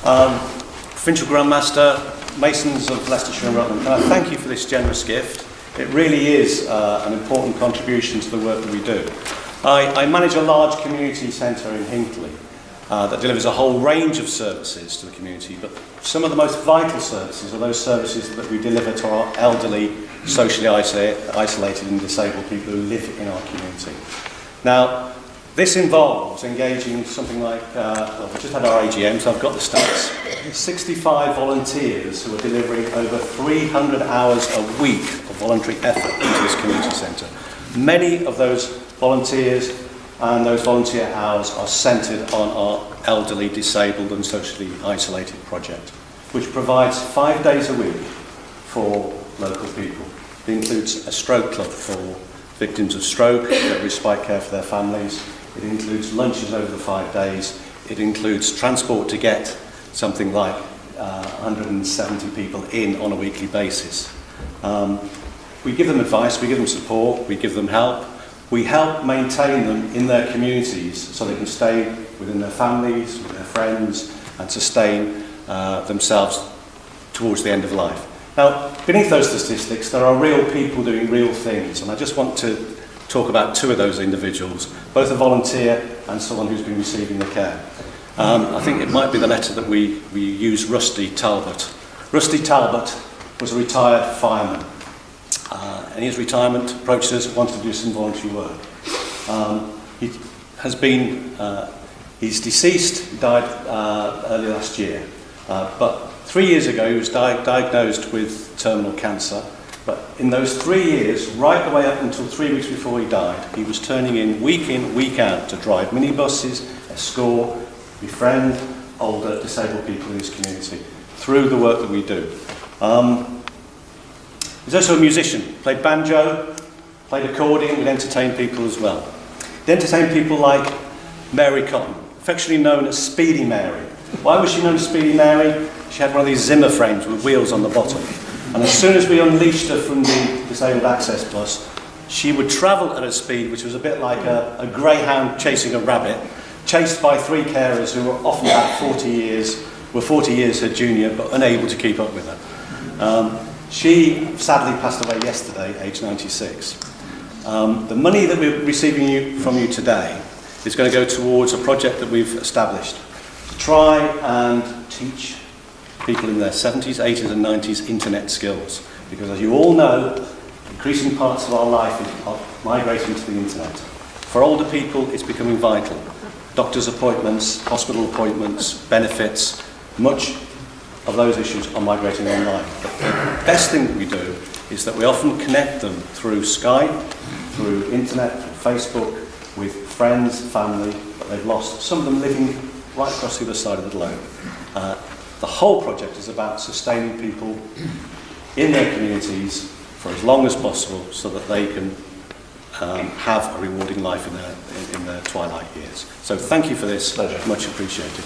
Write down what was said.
Provincial Grandmaster, Masons of Leicestershire and Rutland, and I thank you for this generous gift. It really is an important contribution to the work that we do. I manage a large community centre in Hinckley that delivers a whole range of services to the community, but some of the most vital services are those services that we deliver to our elderly, socially isolated and disabled people who live in our community. Now, this involves engaging something like, well, we just had our AGM, so I've got the stats, 65 volunteers who are delivering over 300 hours a week of voluntary effort into this community centre. Many of those volunteers and those volunteer hours are centred on our elderly, disabled and socially isolated project, which provides 5 days a week for local people. It includes a stroke club for victims of stroke, respite care for their families. It includes lunches over the 5 days. It includes transport to get something like 170 people in on a weekly basis. We give them advice, we give them support, we give them help. We help maintain them in their communities so they can stay within their families, with their friends, and sustain themselves towards the end of life. Now, beneath those statistics, there are real people doing real things, and I just want to talk about two of those individuals, both a volunteer and someone who's been receiving the care. I think it might be the letter that we use, Rusty Talbot. Rusty Talbot was a retired fireman. In his retirement, approached us, wanted to do some voluntary work. He's deceased, he died early last year. But 3 years ago, he was diagnosed with terminal cancer. But in those 3 years, right the way up until 3 weeks before he died, he was turning in, week out, to drive minibuses, escort, befriend older disabled people in his community through the work that we do. He's also a musician, played banjo, played accordion, would entertain people as well. He'd entertain people like Mary Cotton, affectionately known as Speedy Mary. Why was she known as Speedy Mary? She had one of these Zimmer frames with wheels on the bottom. And as soon as we unleashed her from the Disabled Access Bus, she would travel at a speed which was a bit like a greyhound chasing a rabbit, chased by 3 carers who were often about 40 years her junior, but unable to keep up with her. She sadly passed away yesterday, aged 96. The money that we're receiving from you today is going to go towards a project that we've established to try and teach people in their 70s, 80s and 90s internet skills. Because as you all know, increasing parts of our life are migrating to the internet. For older people, it's becoming vital. Doctor's appointments, hospital appointments, benefits, much of those issues are migrating online. But the best thing that we do is that we often connect them through Skype, through internet, through Facebook, with friends, family that they've lost, some of them living right across the other side of the globe. The whole project is about sustaining people in their communities for as long as possible so that they can have a rewarding life in their twilight years. So thank you for this. Pleasure. Much appreciated.